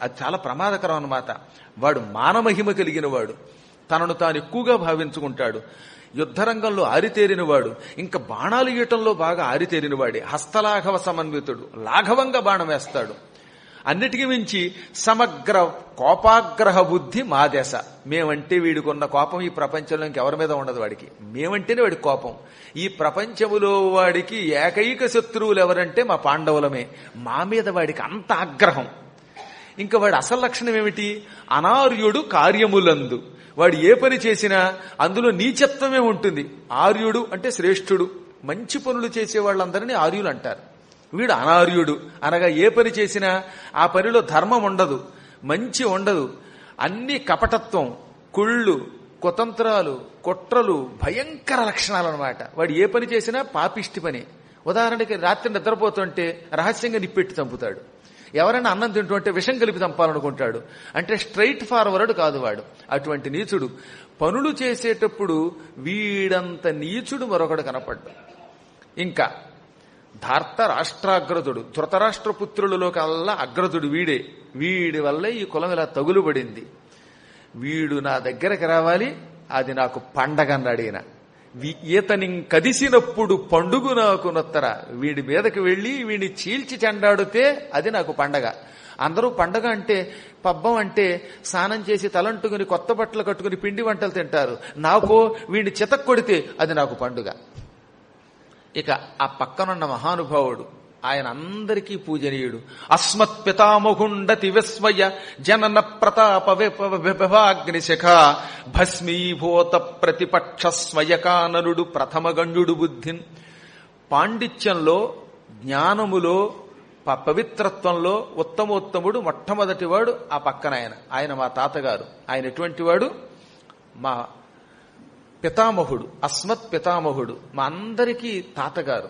అది చాలా ప్రమాదకరం అన్నమాట. వాడు మానమహిమ కలిగిన వాడు, తనను తాను ఎక్కువగా భావించుకుంటాడు, యుద్ధరంగంలో ఆరితేరినవాడు, ఇంకా బాణాలు గీయటంలో బాగా ఆరితేరినవాడే, హస్తలాఘవ సమన్వితుడు, లాఘవంగా బాణం వేస్తాడు. అన్నిటికీ మించి సమగ్ర కోపాగ్రహ బుద్ధి మా దశ. మేమంటే వీడికున్న కోపం ఈ ప్రపంచంలో ఇంకెవరి మీద ఉండదు. వాడికి మేమంటేనే వాడికి కోపం. ఈ ప్రపంచములో వాడికి ఏకైక శత్రువులు ఎవరంటే మా పాండవులమే. మా మీద వాడికి అంత ఆగ్రహం. ఇంకా వాడి అసలు లక్షణం ఏమిటి? అనార్యుడు కార్యములందు. వాడు ఏ పని చేసినా అందులో నీచత్వమే ఉంటుంది. ఆర్యుడు అంటే శ్రేష్ఠుడు, మంచి పనులు చేసే వాళ్ళందరినీ ఆర్యులు అంటారు. వీడు అనార్యుడు అనగా ఏ పని చేసినా ఆ పనిలో ధర్మం ఉండదు, మంచి ఉండదు, అన్ని కపటత్వం, కుళ్ళు, కుతంత్రాలు, కుట్రలు, భయంకర లక్షణాలు అనమాట. వాడు ఏ పని చేసినా పాపిష్టి పని. ఉదాహరణకి రాత్రి నిద్రపోతుంటే రహస్యంగా నిప్పెట్టి చంపుతాడు. ఎవరైనా అన్నం తింటుంటే విషం కలిపి చంపాలనుకుంటాడు. అంటే స్ట్రైట్ ఫార్వర్డ్ కాదు వాడు. అటువంటి నీచుడు. పనులు చేసేటప్పుడు వీడంత నీచుడు మరొకడు కనపడ్డు. ఇంకా ధార్త రాష్ట్రాగ్రదుడు, ధృతరాష్ట్ర పుత్రులలో కల్లా అగ్రదుడు వీడే. వీడి వల్ల ఈ కులం ఇలా తగులుబడింది. వీడు నా దగ్గరకు రావాలి, అది నాకు పండగ అన్నాడు ఈయన. ఈతని కదిసినప్పుడు పండుగ నాకు నొత్తర. వీడి మీదకి వెళ్లి వీడిని చీల్చి చెండాడితే అది నాకు పండగ. అందరూ పండగ అంటే, పబ్బం అంటే స్నానం చేసి తలంటుకుని కొత్త బట్టలు కట్టుకుని పిండి వంటలు తింటారు. నాకు వీడిని చితక్ కొడితే అది నాకు పండుగ. ఇక ఆ పక్కనున్న మహానుభావుడు, ఆయన అందరికీ పూజనీయుడు. అస్మత్ పితామహుండతి విస్మయ జనన ప్రతాప విభాగ్నిశిఖ భస్మీభూత ప్రతిపక్ష స్వయకాననుడు ప్రథమ గణ్యుడు బుద్ధిన్. పాండిత్యంలో, జ్ఞానములో, పవిత్రత్వంలో ఉత్తమోత్తముడు, మొట్టమొదటివాడు ఆ పక్కన ఆయన మా తాతగారు. ఆయన ఎటువంటి వాడు? మా పితామహుడు, అస్మత్ పితామహుడు, మా అందరికీ తాతగారు.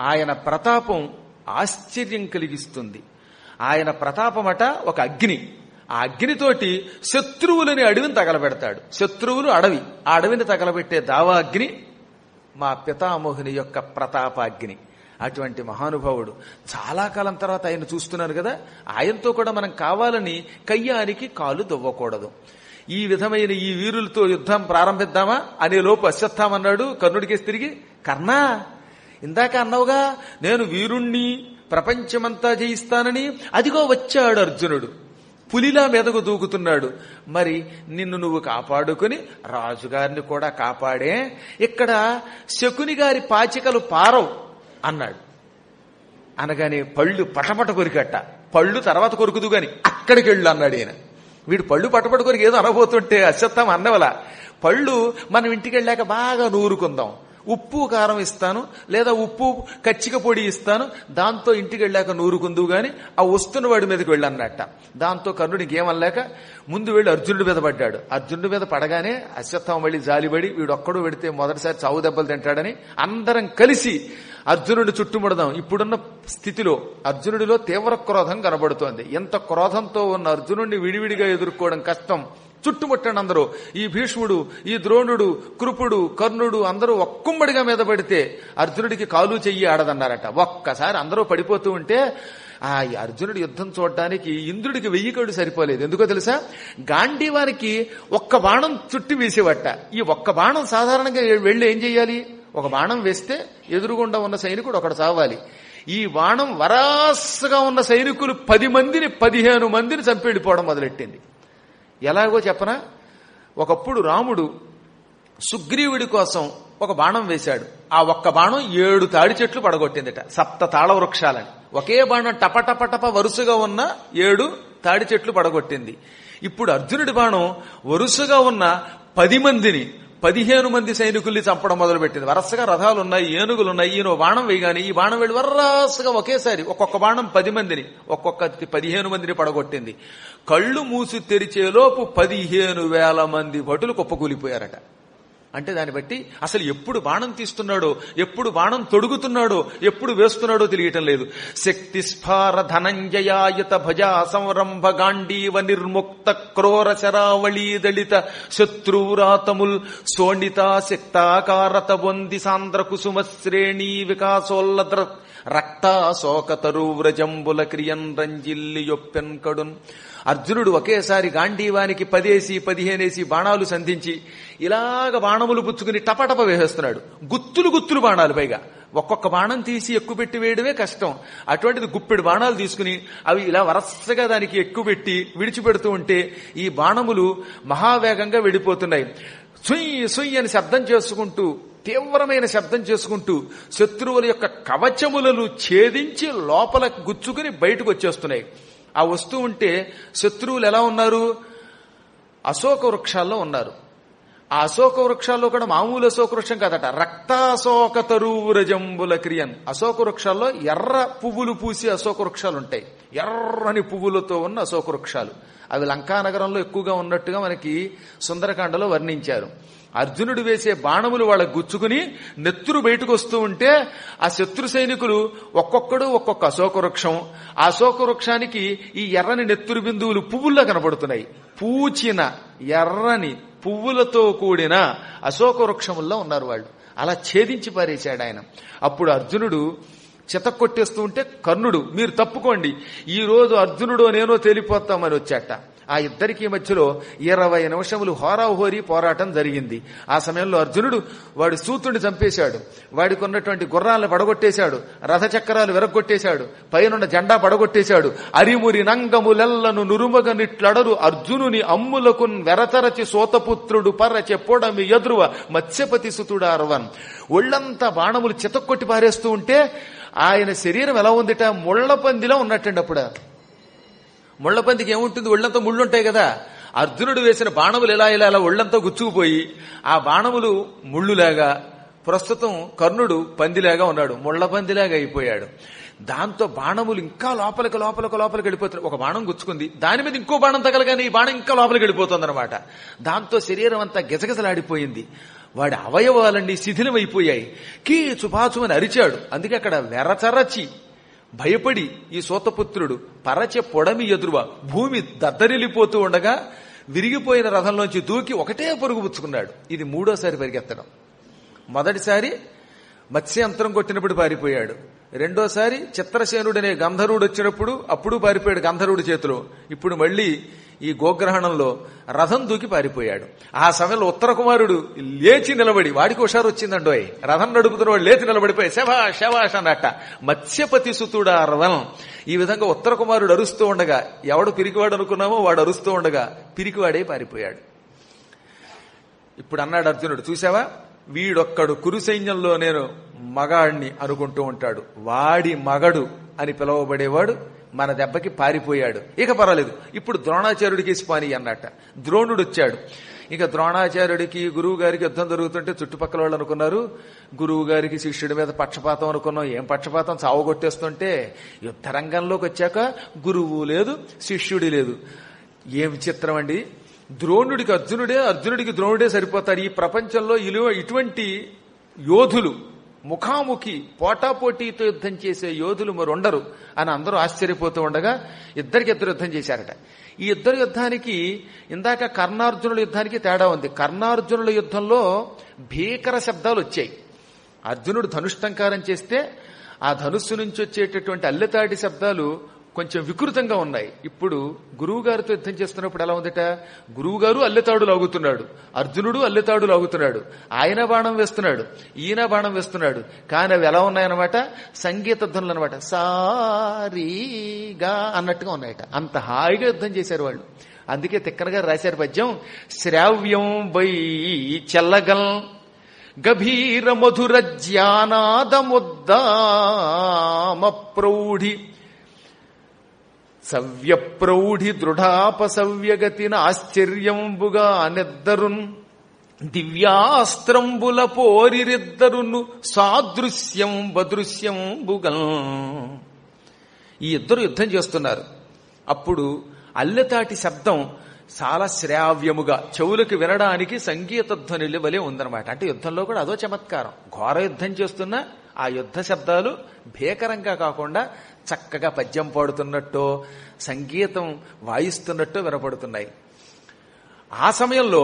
ఆయన ప్రతాపం ఆశ్చర్యం కలిగిస్తుంది. ఆయన ప్రతాపమట ఒక అగ్ని. ఆ అగ్నితోటి శత్రువులని అడవిని తగలబెడతాడు. శత్రువులు అడవి, ఆ అడవిని తగలబెట్టే దావాగ్ని మా పితామహుని యొక్క ప్రతాపాగ్ని. అటువంటి మహానుభావుడు. చాలా కాలం తర్వాత ఆయన చూస్తున్నాను కదా. ఆయనతో కూడా మనం కావాలని కయ్యానికి కాలు దువ్వకూడదు. ఈ విధమైన ఈ వీరులతో యుద్ధం ప్రారంభిద్దామా అనే లోపు అశ్వత్థామన్నాడు కర్ణుడికేసి తిరిగి, కర్ణా, ఇందాక అన్నావుగా నేను వీరుణ్ణి, ప్రపంచమంతా జయిస్తానని. అదిగో వచ్చాడు అర్జునుడు, పులిలా మీదకు దూకుతున్నాడు. మరి నిన్ను నువ్వు కాపాడుకుని రాజుగారిని కూడా కాపాడే. ఇక్కడ శకుని గారి పాచికలు పారవు అన్నాడు. అనగానే పళ్ళు పటపట కొరికట్ట. పళ్ళు తర్వాత కొరుకుదు గాని అక్కడికి వెళ్ళు అన్నాడు ఈయన. వీడు పళ్ళు పటపట కొరికి ఏదో అనబోతుంటే అశ్వత్థామ అన్నవల, పళ్ళు మనం ఇంటికి వెళ్ళాక బాగా నూరుకుందాం, ఉప్పు కారం ఇస్తాను, లేదా ఉప్పు కచ్చిక పొడి ఇస్తాను, దాంతో ఇంటికి వెళ్ళాక నూరుకుందువు గాని ఆ వస్తున్న వాడి మీదకి వెళ్ళన్నట్ట. దాంతో కర్ణుడికి ఏమనలేక ముందు వెళ్ళి అర్జునుడి మీద పడ్డాడు. అర్జునుడి మీద పడగానే అశ్వత్థామ మళ్ళీ జాలిపడి వీడొక్కడు పెడితే మొదటిసారి చావు దెబ్బలు తింటాడని అందరం కలిసి అర్జునుడి చుట్టుముడదాం. ఇప్పుడున్న స్థితిలో అర్జునుడిలో తీవ్ర క్రోధం కనబడుతోంది. ఎంత క్రోధంతో ఉన్న అర్జునుడిని విడివిడిగా ఎదుర్కోవడం కష్టం. చుట్టుముట్టండి అందరూ. ఈ భీష్ముడు, ఈ ద్రోణుడు, కృపుడు, కర్ణుడు అందరూ ఒక్కుంబడిగా మీద పడితే అర్జునుడికి కాలు చెయ్యి ఆడదన్నారట. ఒక్కసారి అందరూ పడిపోతూ ఉంటే ఆ అర్జునుడి యుద్ధం చూడటానికి ఇంద్రుడికి 1000 కళ్ళు సరిపోలేదు. ఎందుకో తెలుసా? గాంధీవానికి ఒక్క బాణం చుట్టి వేసేవట. ఈ ఒక్క బాణం సాధారణంగా వెళ్ళి ఏం చెయ్యాలి? ఒక బాణం వేస్తే ఎదురుగుండా ఉన్న సైనికుడు ఒకడు చావాలి. ఈ బాణం వరాసగా ఉన్న సైనికులు 10 మందిని 15 మందిని చంపి వెళ్ళిపోవడం మొదలెట్టింది. ఎలాగో చెప్పనా? ఒకప్పుడు రాముడు సుగ్రీవుడి కోసం ఒక బాణం వేశాడు. ఆ ఒక్క బాణం 7 తాడి చెట్లు పడగొట్టిందట. 7 తాళ వృక్షాలని. ఒకే బాణం టపటపటప వరుసగా ఉన్న 7 తాడి చెట్లు పడగొట్టింది. ఇప్పుడు అర్జునుడి బాణం వరుసగా ఉన్న 10 మందిని 15 మంది సైనికుల్ని చంపడం మొదలుపెట్టింది. వరుసగా రథాలున్నాయి, ఏనుగులున్నాయి. ఈయన బాణం వేయగానే ఈ బాణం వెళ్ళి వరుసగా ఒకేసారి ఒక్కొక్క బాణం 10 మందిని, ఒక్కొక్క 15 మందిని పడగొట్టింది. కళ్ళు మూసి తెరిచేలోపు 15,000 మంది భటులు కుప్పకూలిపోయారట. అంటే దాన్ని బట్టి అసలు ఎప్పుడు బాణం తీస్తున్నాడో, ఎప్పుడు బాణం తొడుగుతున్నాడో, ఎప్పుడు వేస్తున్నాడో తెలియటం లేదు. శక్తి స్ఫార ధనంజయాయత భజా సంరంభ గాంధీవ నిర్ముక్త క్రోర శరావళీ దళిత శత్రురాతముల్ శోణిత శక్తాకారత బొంది సాంద్ర కుసుమ శ్రేణీ వికాసోల్లద్ర రక్తాశోకతరువ్రజంబుల క్రియన్ రంజిల్లి యొప్పెన్ కడున్. అర్జునుడు ఒకేసారి గాంధీవానికి 10 బాణాలు సంధించి ఇలాగ బాణములు పుచ్చుకుని టపటప వేసేస్తున్నాడు. గుత్తులు బాణాలు, పైగా ఒక్కొక్క బాణం తీసి ఎక్కుపెట్టి వేయడమే కష్టం. అటువంటిది గుప్పెడు బాణాలు తీసుకుని అవి ఇలా వరసగా దానికి ఎక్కుపెట్టి విడిచిపెడుతూ ఉంటే ఈ బాణములు మహావేగంగా వెళ్ళిపోతున్నాయి. సుయ్ సుయ్ అని శబ్దం చేసుకుంటూ, తీవ్రమైన శబ్దం చేసుకుంటూ శత్రువుల యొక్క కవచములను ఛేదించి లోపల గుచ్చుకుని బయటకు వచ్చేస్తున్నాయి. ఆ వస్తూ ఉంటే శత్రువులు ఎలా ఉన్నారు? అశోక వృక్షాల్లో ఉన్నారు. ఆ అశోక వృక్షాల్లో కూడా మామూలు అశోక వృక్షం కాదట, రక్తాశోక తరూరజంబుల క్రియన్. అశోక వృక్షాల్లో ఎర్ర పువ్వులు పూసి అశోక వృక్షాలు ఉంటాయి, ఎర్రని పువ్వులతో ఉన్న అశోక వృక్షాలు. అవి లంకానగరంలో ఎక్కువగా ఉన్నట్టుగా మనకి సుందరకాండలో వర్ణించారు. అర్జునుడు వేసే బాణములు వాళ్ళకు గుచ్చుకుని నెత్తురు బయటకు వస్తూ ఉంటే ఆ శత్రు సైనికులు ఒక్కొక్కడు ఒక్కొక్క అశోక వృక్షం, ఆ అశోక వృక్షానికి ఈ ఎర్రని నెత్తురు బిందువులు పువ్వుల్లో కనబడుతున్నాయి. పూచిన ఎర్రని పువ్వులతో కూడిన అశోక వృక్షముల్లో ఉన్నారు వాళ్ళు. అలా ఛేదించి పారేశాడు ఆయన. అప్పుడు అర్జునుడు చితక్కొట్టేస్తూ ఉంటే కర్ణుడు, మీరు తప్పుకోండి, ఈ రోజు అర్జునుడో నేనో తేలిపోతామని వచ్చాట. ఆ ఇద్దరికి మధ్యలో 20 నిమిషములు హోరాహోరీ పోరాటం జరిగింది. ఆ సమయంలో అర్జునుడు వాడి సూతుడిని చంపేశాడు, వాడికి ఉన్నటువంటి గుర్రాలను పడగొట్టేశాడు, రథచక్రాలు విరగొట్టేశాడు, పైనున్న జెండా పడగొట్టేశాడు. అరిమురి నంగములెల్లను నురుమగనిట్లడరు అర్జునుని అమ్ములకున్ వెరతరచి సోతపుత్రుడు పరచె పొడమి ఎదురువ మత్స్యపతి సుతుడార్వన్. ఒళ్లంతా బాణములు చితక్కొట్టి పారేస్తూ ఉంటే ఆయన శరీరం ఎలా ఉందిట? ముళ్లపందిలో ఉన్నట్టండి. అప్పుడు ముళ్లపందికి ఏముంటుంది? ఒళ్లంతా ముళ్ళుంటాయి కదా. అర్జునుడు వేసిన బాణములు ఇలా ఇలా ఇలా ఒళ్లంతా గుచ్చుకుపోయి ఆ బాణములు ముళ్ళులాగా, ప్రస్తుతం కర్ణుడు పందిలాగా ఉన్నాడు, ముళ్లపందిలాగా అయిపోయాడు. దాంతో బాణములు ఇంకా లోపలికి వెళ్ళిపోతున్నాయి. ఒక బాణం గుచ్చుకుంది, దాని మీద ఇంకో బాణం తగలగానే ఈ బాణం ఇంకా లోపలికి వెళ్ళిపోతుంది అనమాట. దాంతో శరీరం అంతా గిజగిజలాడిపోయింది. వాడి అవయవాలన్నీ శిథిలమైపోయాయి. కీచుపాచుమని అరిచాడు. అందుకే అక్కడ వెరచరచి భయపడి ఈ సూతపుత్రుడు పరచె పొడమి ఎదురువ భూమి దద్దరిల్లిపోతూ ఉండగా విరిగిపోయిన రథంలోంచి దూకి ఒకటే పరుగు పుచ్చుకున్నాడు. ఇది 3వ పరిగెత్తడం. మొదటిసారి మత్స్యంతరం కొట్టినప్పుడు పారిపోయాడు, రెండోసారి చిత్రసేనుడనే గంధర్వుడు వచ్చినప్పుడు అప్పుడు పారిపోయాడు గంధర్వుడి చేతిలో. ఇప్పుడు మళ్లీ ఈ గోగ్రహణంలో రథం దూకి పారిపోయాడు. ఆ సమయంలో ఉత్తర కుమారుడు లేచి నిలబడి, వాడికి హుషారు వచ్చిందండోయ్, రథం నడుపుతున్నవాడు లేచి నిలబడిపోయి శభాష్ శభాష్ అన్నట్ట మత్స్యపతి సుతుడార్వన్. ఈ విధంగా ఉత్తర కుమారుడు అరుస్తూ ఉండగా, ఎవడు పిరికివాడు అనుకున్నామో వాడు అరుస్తూ ఉండగా పిరికివాడే పారిపోయాడు. ఇప్పుడు అన్నాడు అర్జునుడు, చూసావా, వీడొక్కడు కురు సైన్యంలో నేను మగాడిని అనుకుంటూ ఉంటాడు, వాడి మగడు అని పిలువబడేవాడు మన దెబ్బకి పారిపోయాడు, ఇక పర్వాలేదు, ఇప్పుడు ద్రోణాచార్యుడికి స్పాని అన్నట్ట. ద్రోణుడు వచ్చాడు. ఇక ద్రోణాచార్యుడికి గురువు గారికి యుద్ధం జరుగుతుంటే చుట్టుపక్కల వాళ్ళు అనుకున్నారు గురువు గారికి శిష్యుడి మీద పక్షపాతం అనుకున్నాం. ఏం పక్షపాతం, చావు కొట్టేస్తుంటే యుద్ధ రంగంలోకి వచ్చాక గురువు లేదు, శిష్యుడి లేదు. ఏం విచిత్రం అండి. ద్రోణుడికి అర్జునుడే, అర్జునుడికి ద్రోణుడే సరిపోతారు. ఈ ప్రపంచంలో ఇటువంటి యోధులు, ముఖాముఖి పోటాపోటీతో యుద్ధం చేసే యోధులు మరుండరు అని అందరూ ఆశ్చర్యపోతూ ఉండగా ఇద్దరు యుద్ధం చేశారట. ఈ ఇద్దరు యుద్ధానికి, ఇందాక కర్ణార్జునుల యుద్ధానికి తేడా ఉంది. కర్ణార్జునుల యుద్ధంలో భీకర శబ్దాలు వచ్చాయి. అర్జునుడు ధనుష్టంకారం చేస్తే ఆ ధనుస్సు నుంచి వచ్చేటటువంటి అల్లెతాడి శబ్దాలు కొంచెం వికృతంగా ఉన్నాయి. ఇప్పుడు గురువు గారితో యుద్ధం చేస్తున్నప్పుడు ఎలా ఉందట, గురువు గారు అల్లెతాడు లాగుతున్నాడు, అర్జునుడు అల్లెతాడు లాగుతున్నాడు, ఆయన బాణం వేస్తున్నాడు, ఈయన బాణం వేస్తున్నాడు. కానీ అవి ఎలా ఉన్నాయన్నమాట, సంగీత ధ్వనులు అనమాట, సారీగా అన్నట్టుగా ఉన్నాయట. అంత హాయిగా యుద్ధం చేశారు వాళ్ళు. అందుకే తిక్కన గారు రాశారు పద్యం, శ్రావ్యం బై చెల్లగల్ గభీర మధుర జ్ఞానాదముద్దామ ప్రౌఢి సవ్యప్రౌఢి దృఢాపసవ్యగతిన ఆశ్చర్యంబుగా నిద్దరున్ దివ్యాస్త్రంబుల పోరిరిద్దరును సాదృశ్యం బదృశ్యంబుగల్. ఈ ఇద్దరు యుద్ధం చేస్తున్నారు. అప్పుడు అల్లెతాటి శబ్దం చాలా శ్రావ్యముగా చెవులకు వినడానికి సంగీత ధ్వనుల వలె ఉందన్నమాట. అంటే యుద్ధంలో కూడా అదో చమత్కారం. ఘోర యుద్ధం చేస్తున్నా ఆ యుద్ధ శబ్దాలు భీకరంగా కాకుండా చక్కగా పద్యం పాడుతున్నట్టో సంగీతం వాయిస్తున్నట్టో వినపడుతున్నాయి. ఆ సమయంలో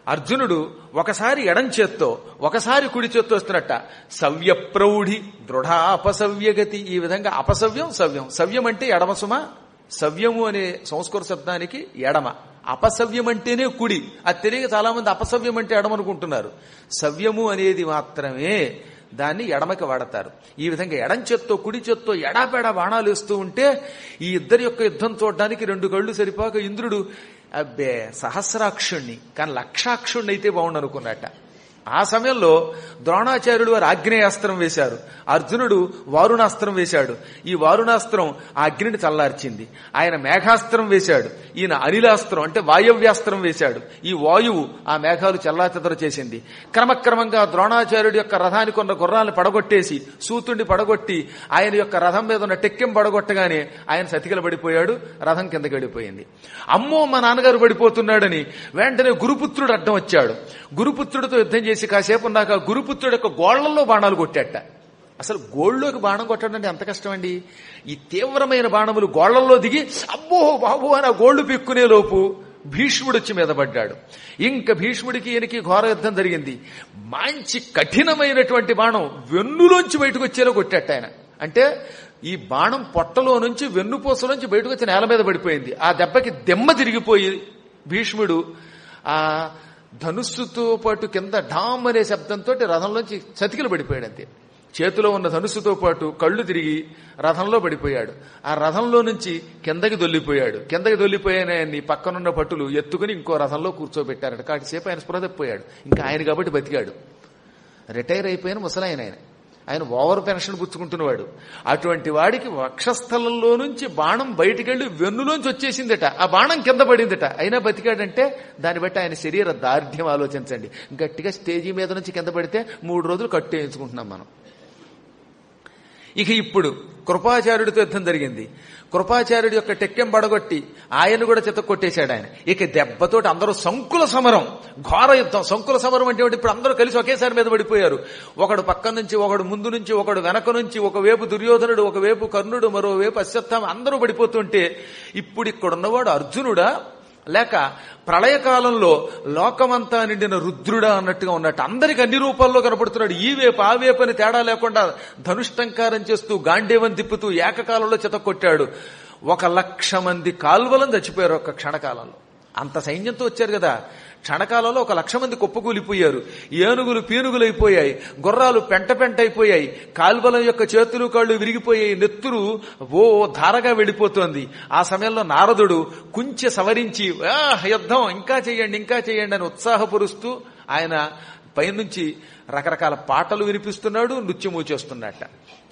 అర్జునుడు ఒకసారి ఎడం చేత్తో ఒకసారి కుడి చేత్తో వస్తున్నట్ట. సవ్యప్రౌఢి దృఢాపసవ్యగతి. ఈ విధంగా అపసవ్యం సవ్యం. సవ్యం అంటే ఎడమ సుమ. సవ్యము అనే సంస్కృత శబ్దానికి ఎడమ. అపసవ్యం అంటేనే కుడి. అది తెలియక చాలా మంది అపసవ్యం అంటే ఎడమనుకుంటున్నారు. సవ్యము అనేది మాత్రమే దాన్ని ఎడమకి వాడతారు. ఈ విధంగా ఎడం చేత్తో కుడి చేత్తో ఎడాపెడా బాణాలు వేస్తూ ఉంటే ఈ ఇద్దరి యొక్క యుద్ధం చూడడానికి 2 కళ్ళు సరిపోక ఇంద్రుడు అబ్బే సహస్రాక్షుణ్ణి కానీ లక్షాక్షుణ్ణి అయితే బాగుండు అనుకున్నట్ట. ఆ సమయంలో ద్రోణాచార్యుడు వారు ఆగ్నేయాస్త్రం వేశారు. అర్జునుడు వారుణాస్త్రం వేశాడు. ఈ వారుణాస్త్రం ఆ అగ్నిని చల్లార్చింది. ఆయన మేఘాస్త్రం వేశాడు. ఈయన అనిలాస్త్రం అంటే వాయవ్యాస్త్రం వేశాడు. ఈ వాయువు ఆ మేఘాలు చల్లాచెదరు చేసింది. క్రమక్రమంగా ద్రోణాచార్యుడి యొక్క రథానికి ఉన్న గుర్రాలను పడగొట్టేసి సూతుడిని పడగొట్టి ఆయన యొక్క రథం మీద ఉన్న టెక్కెం పడగొట్టగానే ఆయన సతికిల పడిపోయాడు. రథం కిందకి వెళ్ళిపోయింది. అమ్మో మా నాన్నగారు పడిపోతున్నాడని వెంటనే గురుపుత్రుడు అడ్డం వచ్చాడు. గురుపుత్రుడితో యుద్ధం చేసి కాసేపు ఉన్నాక గురుపుత్రుడు యొక్క గోళ్లలో బాణాలు కొట్టాట. అసలు గోళ్ళలోకి బాణం కొట్టడం అంటే ఎంత కష్టం అండి. ఈ తీవ్రమైన బాణములు గోళ్లలో దిగి అబ్బో బాబు అని ఆ గోళ్లు పిక్కునే లోపు భీష్ముడు వచ్చి మీద పడ్డాడు. ఇంకా భీష్ముడికి ఈయనకి ఘోర యుద్ధం జరిగింది. మంచి కఠినమైనటువంటి బాణం వెన్నులోంచి బయటకు వచ్చేలా కొట్టాట ఆయన. అంటే ఈ బాణం పొట్టలో నుంచి వెన్నుపూసలోంచి బయటకు వచ్చి నేల మీద పడిపోయింది. ఆ దెబ్బకి దెమ్మ తిరిగిపోయి భీష్ముడు ఆ ధనుస్సుతో పాటు కింద ఢామ్ అనే శబ్దంతో రథంలోంచి చతికిలు పడిపోయాడు. అంతే. చేతిలో ఉన్న ధనుస్సుతో పాటు కళ్ళు తిరిగి రథంలో పడిపోయాడు. ఆ రథంలో నుంచి కిందకి దొల్లిపోయాడు. కిందకి దొల్లిపోయాయని పక్కనున్న పట్టులు ఎత్తుకుని ఇంకో రథంలో కూర్చోబెట్టారట. కాటిసేపు ఆయన స్పృహ తప్పిపోయాడు. ఇంకా ఆయన కాబట్టి బతికాడు. రిటైర్ అయిపోయిన ముసలాయన ఆయన ఓవర్ పెన్షన్ పుచ్చుకుంటున్నవాడు. అటువంటి వాడికి వక్షస్థలంలో నుంచి బాణం బయటికెళ్లి వెన్నులోంచి వచ్చేసిందట. ఆ బాణం కింద పడిందట. అయినా బతికాడంటే దాన్ని బట్టి ఆయన శరీర దార్ఢ్యం ఆలోచించండి. గట్టిగా స్టేజీ మీద నుంచి కింద పడితే 3 రోజులు కట్టు వేయించుకుంటున్నాం మనం. ఇక ఇప్పుడు కృపాచార్యుడితో యుద్ధం జరిగింది. కృపాచార్యుడి యొక్క టెక్కెం పడగొట్టి ఆయన కూడా చిత్త కొట్టేశాడు ఆయన. ఇక దెబ్బతోటి అందరూ సంకుల సమరం, ఘోర యుద్ధం. సంకుల సమరం అంటే ఇప్పుడు అందరూ కలిసి ఒకేసారి మీద పడిపోయారు. ఒకడు పక్క నుంచి, ఒకడు ముందు నుంచి, ఒకడు వెనక నుంచి, ఒకవైపు దుర్యోధనుడు, ఒకవైపు కర్ణుడు, మరోవైపు అశ్వత్థామ, అందరూ పడిపోతుంటే ఇప్పుడు ఇక్కడున్నవాడు అర్జునుడా లేక ప్రళయకాలంలో లోకమంతా నిండిన రుద్రుడా అన్నట్టుగా ఉన్నట్టు అందరికి అన్ని రూపాల్లో కనపడుతున్నాడు. ఈ వేపు ఆ వేపు అని తేడా లేకుండా ధనుష్టంకారం చేస్తూ గాండేవం తిప్పుతూ ఏకకాలంలో చితకొట్టాడు. 1,00,000 మంది కాల్వలను చచ్చిపోయారు ఒక్క క్షణకాలంలో. అంత సైన్యంతో వచ్చారు కదా. క్షణకాలంలో 1,00,000 మంది కుప్పకూలిపోయారు. ఏనుగులు పీనుగులైపోయాయి, గుర్రాలు పెంట అయిపోయాయి, కాల్వల యొక్క చేతులు కాళ్ళు విరిగిపోయాయి, నెత్తురు ధారగా వెళ్ళిపోతోంది. ఆ సమయంలో నారదుడు కుంచె సవరించి యుద్ధం ఇంకా చెయ్యండి అని ఉత్సాహపరుస్తూ ఆయన పైనుంచి రకరకాల పాటలు వినిపిస్తున్నాడు, నృత్యము చేస్తున్నట్ట.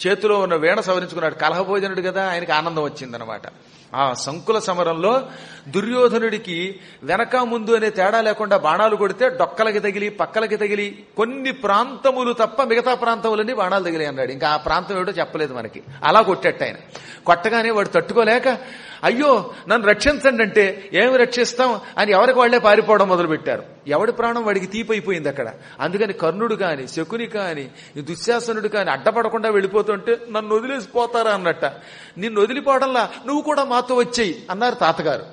చేతిలో ఉన్న వీణ సవరించుకున్నాడు. కలహభోజనుడు కదా, ఆయనకి ఆనందం వచ్చిందనమాట. ఆ సంకుల సమరంలో దుర్యోధనుడికి వెనక ముందు అనే తేడా లేకుండా బాణాలు కొడితే డొక్కలకి తగిలి పక్కలకి తగిలి కొన్ని ప్రాంతములు తప్ప మిగతా ప్రాంతములన్నీ బాణాలు తగిలి అన్నాడు. ఇంకా ఆ ప్రాంతం ఏమిటో చెప్పలేదు మనకి. అలా కొట్టేట ఆయన. కొట్టగానే వాడు తట్టుకోలేక అయ్యో నన్ను రక్షించండి అంటే ఏమి రక్షిస్తాం అని ఎవరికి వాళ్లే పారిపోవడం మొదలుపెట్టారు. ఎవడి ప్రాణం వాడికి తీపైపోయింది అక్కడ. అందుకని కర్ణుడు కాని, శకుని కాని, దుశ్శాసనుడు కాని అడ్డపడకుండా వెళ్ళిపోతుంటే నన్ను వదిలేసిపోతారా అన్నట్ట. నిన్ను వదిలిపోవడంలా నువ్వు కూడా మాతో వచ్చేయి అన్నారు తాతగారు.